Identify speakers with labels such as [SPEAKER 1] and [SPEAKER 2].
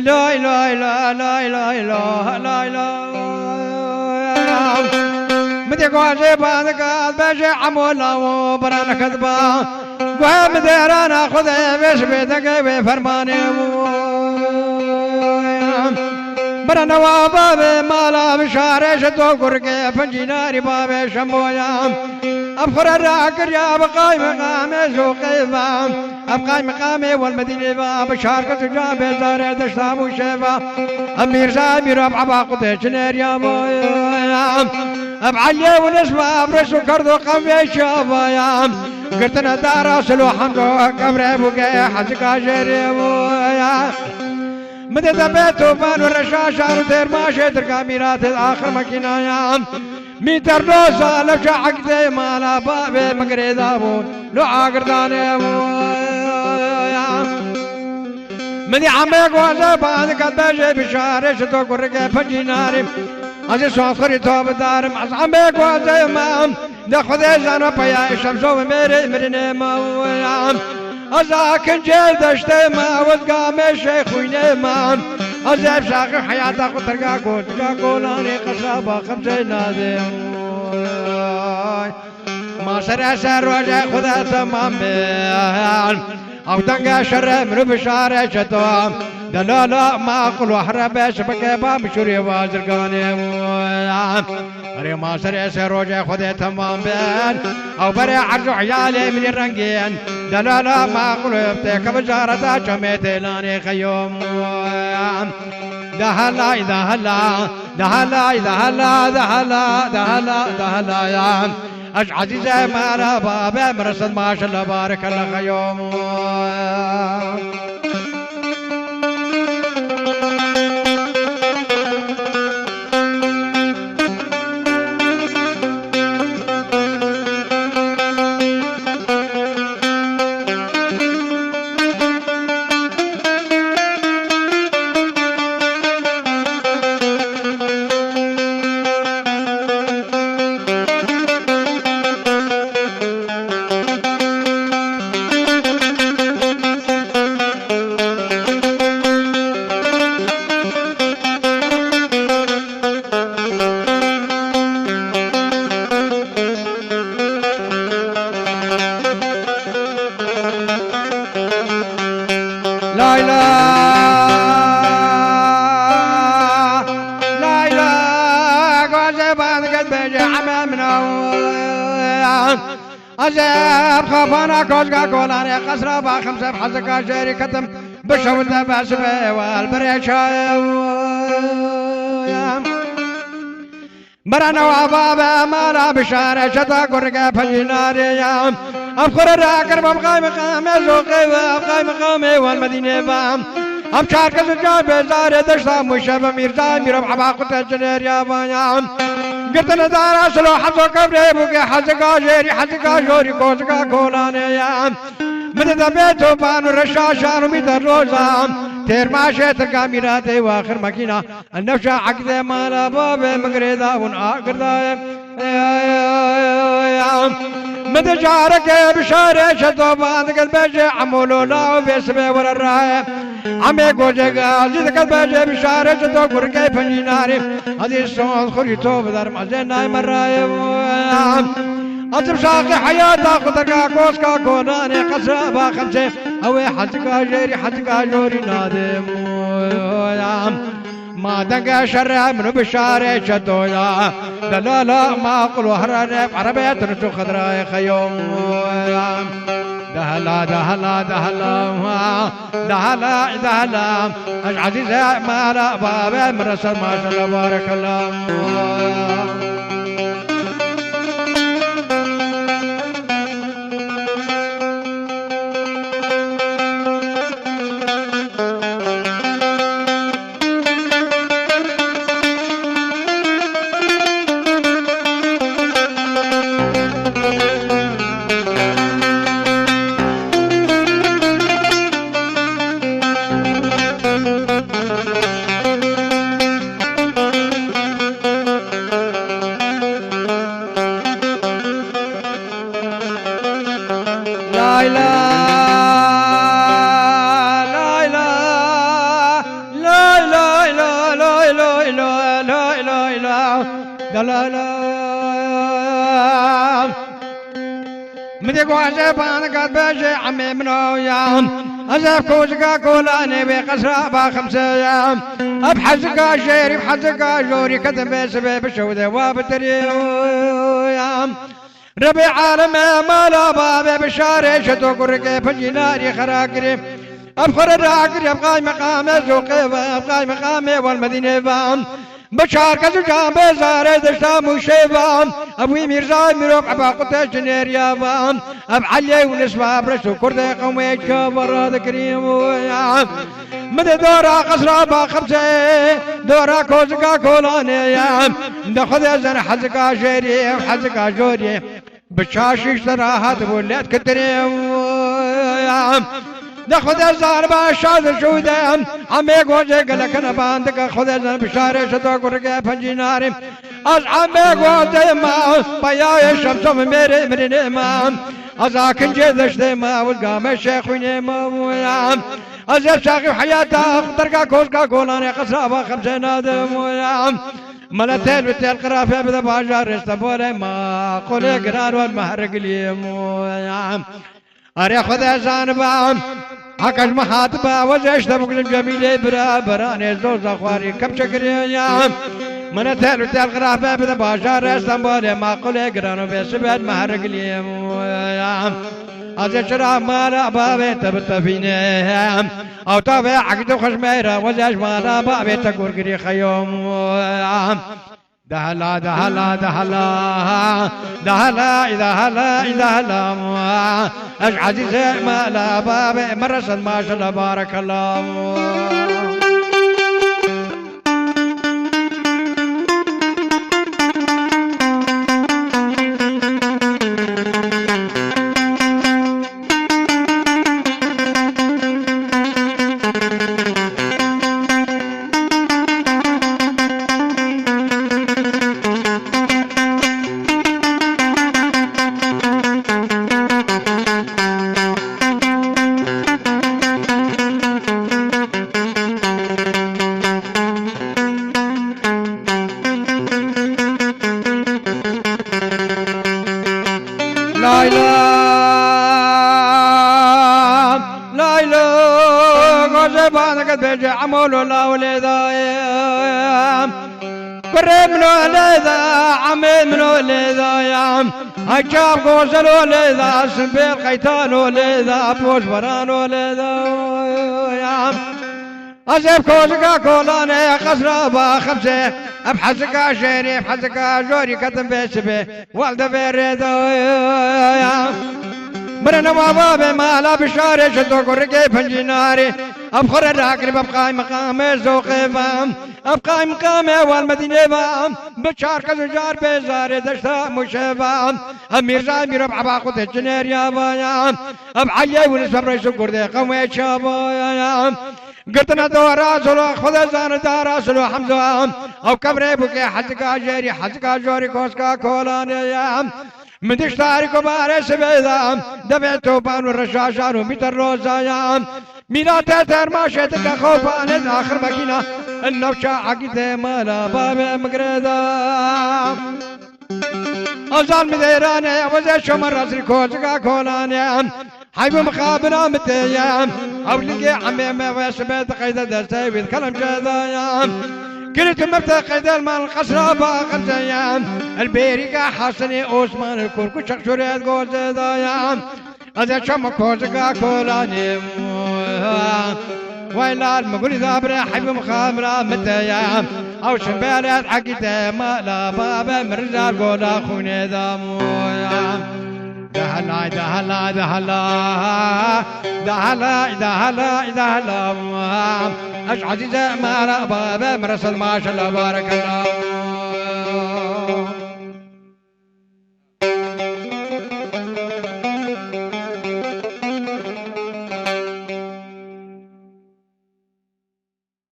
[SPEAKER 1] لا لا لا لا لا لا لا لا مدي قواجي بانك بجي عمولا وبرانا كذبا ومديرانا خذي بيش بيتك بفرماني برانا وبابي مالا بشاري شدو قرقي فنجيناري بابي شمويا أبخر الراكر يا بقاي مقامي سوقي بام أبقاي مقامي والمدينة بام بشاركة جابي زاري دشتام وشيفا أمير زامير أبعبا قطيش نير مويا أبعلي ونسبة أبرسو كردو قمي شابا يا قرتنا دارا سلو حمدو قبري بوكي حزقا جيري مويا مدد بيتو بانو رشاشار دير ماشي ترقى ميرات الآخر مكينايا ميتر روزا لفشا عقدي مالا بابي مقري دابون لو عقرداني مني عميق وزا بانك البجي بشاري شتو قرقي فنجيناري عزي صوفري توب دارم عز عميق وزا مام نخذي زانو بيا شمسو ميري مريني مويا أزاكن جيل دشتي ما وزقامي شيخويني ما أزيب شاقي حياتك وترقا قولاني قصابة خمسي نادي ما سرع سر وجه خدا تمام بيان أو تنقى شر منو بشارة شتوام دلالا ما أقول وحرب شبكة بام شوري وازرقاني أري ما سرع سر وجه خدا تمام بيان أو بري عرض عيالي من الرنقين دلالا ما أقول يبتك بجارة شميتي لاني خيوم دهلا دهلا دهلا دهلا دهلا دهلا دهلا يا عزيزي ما بابا مرسل ما شاء الله بارك الله خيوم لا إله لا إله قوزبان قد بيجي عمامنا أزيب خافانا كوزقا قولاني قصرا باخمسة بحزقا جيري كتم بشو الدباس بي والبريشا مرنا وابابا مالا بشارة شتا قرقا فجناري أبخر الراكر بابقاي مقامي زوقي وابقاي مقامي والمدينة بام أبشار كسجا بزاري دشتا مشابة ميرزا ميرب حباقو تجنير يا بانيام قرتنا دارا سلو حزو قبري بوكي حزقا جيري حزقا جوري كوزقا كولاني يام مدد بيتو بانو رشاشانو ميتر روزام تير ماشي ترقى ميراتي واخر مكينة النفشة عقدي مالا بابي مقريدا ونآقردا مدد جارك بشاري شدو باندك البيجي عمولو لاو بيسبي ورا الراي عمي قوجي قازي البيجي بشاري شدو قرقي فنجيناري هذه الصوت خليتو بدر مزيناي مراي أطب شاقي حياتا قطرقا كوسكا كوناني قصابا خمسة أوي حزقا جيري حزقا جوري نادم ما دنقا شرع منو بشاري شدويا دلالا ما أقول هراني عربية ترسو خضراء خيوم دهلا دهلا دهلا دهلا دهلا عزيزي مالا بابا مرسل ما شاء الله بارك الله لا إله لا إله لا مدق وعزبان قد بجي عمي منويا أزف كوزقا كولاني بقصرا باخمسيا أبحزقا جيري بحزقا جوري كتب بسبب الشودة وابتريا ربي عالمي مالا بابي بشاري شتو قرقي فجيناري خراقري أبخر الراقري أبقاي مقامي زوقي أبقاي مقامي والمدينة فام بشار كزجان بزاري دشتا مشيفام أبوي ميرزاي ميروب عباقوتي جنيريا فام أب علي ونسبة برسو كردي قومي كبراد كريم ويام مدي دورا قصرا باخمسي دورا كوزقا كولاني يام دخذ زن حزقا جيري وحزقا جوري بشاشي شراحات بولاد كتريم ويام خود زار باشاد شودم عمي گوجه گلکن باندک خود زن بشاره شدو گرگه پنجیناریم از عمي گوجه ما بیای شمسم میره مرین ما از آکن جدشت ما والقام شیخوین ما ویام از شاقی حیاتا درگا کوزگا گولان قصرابا خمسه نادم ویام ملتل بتل قرافه بدا باجار استبوله ما قوله قرار والمهرق ليم ویام أري خذ زانبام عكش محاطبة وزيش تبقى الجميلة برا براني زوز أخواري كم شكريا من تل تل قرافة بدا باشار استنبول ما قولي قرانو بسبت محرق ليم أزي شراب مالا بابي تبتفيني أو طابي عقدو خشميرا وزيش مالا بابي تقول قري خيوم دهلا دهلا دهلا دهلا إذا هلا إذا هلا عزيز ما لا باب مرس ما شاء الله بارك الله لا إله لا إله غزبانك بيجي عمولو لا وليدا قرب منو ليدا عمي منو ليدا يام أجاب غوزلو ليدا سنبيل قيتانو ليدا بوش برانو ليدا يام أزيب كوزقا كولاني قصرابا خمسة أبحزقا شيري أبحزقا جوري كتن بيسبي والده بيريدو برنا بابا مالا بشاري شدو قرقي فنجيناري أبخر الراقري ببقاي مقامي زوقي فام أبقاي مقامي والمدينة فام بشار كزجار بيزاري دشتا مشيفام أمير زامي ربع باقوت الجنير يا بايام أبعلي ونسبب ريسو قردي قومي شابايام قلتنا دورا سلو خذ زان دارا سلو حمزة أو كبري بكي حزقا جيري حزقا جوري كوسكا كولاني مدش تاريكو باري سبيدا دبيتو بانو الرشاشانو ميتر روزايا مينا تتر ما شتك خوفان آخر مكينة النوشا عقيدة مالا بابي مقردا أزال مديراني وزي شمر رسل كوسكا كولاني حيب مخابنا متيام أولي عمي ما وسبت قيد دستي بالكلام جدايام كنت مبتا قيد المال القصرة باقر زيام البيريكا حسني أوسمان الكوركو شخشوريات قوز دايام أذا شم كوزكا كولاني ويلا المقول ذابرة حيب مخابنا متيام أو شمبالات حقيته ما لا بابا مرزال قولا خوني دامويام دهلا دهلا دهلا دهلا دهلا دهلا أش عزيزة ما لا بابا مرسل ما شاء الله بارك الله